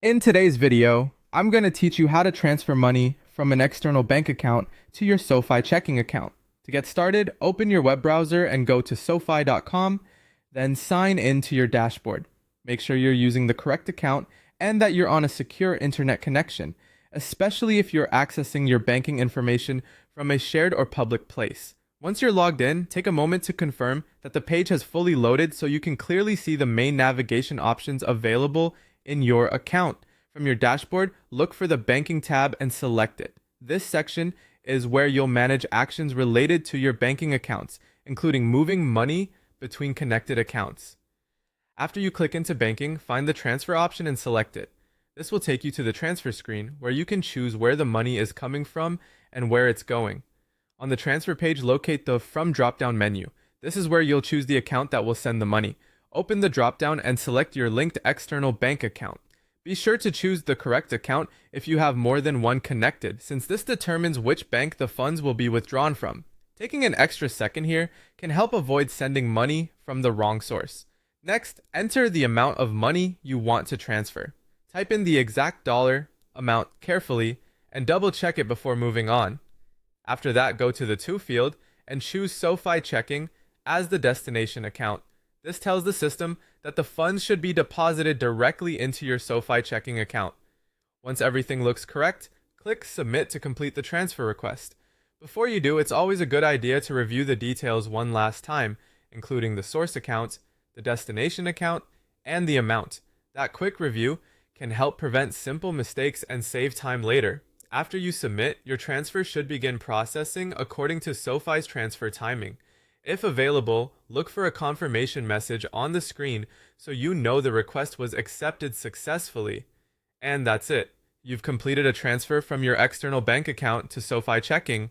In today's video, I'm going to teach you how to transfer money from an external bank account to your SoFi checking account. To get started, open your web browser and go to SoFi.com, then sign in to your dashboard. Make sure you're using the correct account and that you're on a secure internet connection, especially if you're accessing your banking information from a shared or public place. Once you're logged in, take a moment to confirm that the page has fully loaded so you can clearly see the main navigation options available in your account. From your dashboard, look for the banking tab and select it. This section is where you'll manage actions related to your banking accounts, including moving money between connected accounts. After you click into banking, find the transfer option and select it. This will take you to the transfer screen where you can choose where the money is coming from and where it's going. On the transfer page, locate the From drop-down menu. This is where you'll choose the account that will send the money. Open the drop-down and select your linked external bank account. Be sure to choose the correct account if you have more than one connected, since this determines which bank the funds will be withdrawn from. Taking an extra second here can help avoid sending money from the wrong source. Next, enter the amount of money you want to transfer. Type in the exact dollar amount carefully and double check it before moving on. After that, go to the To field and choose SoFi Checking as the destination account. This tells the system that the funds should be deposited directly into your SoFi checking account. Once everything looks correct, click Submit to complete the transfer request. Before you do, it's always a good idea to review the details one last time, including the source account, the destination account, and the amount. That quick review can help prevent simple mistakes and save time later. After you submit, your transfer should begin processing according to SoFi's transfer timing. If available, look for a confirmation message on the screen so you know the request was accepted successfully. And that's it. You've completed a transfer from your external bank account to SoFi Checking.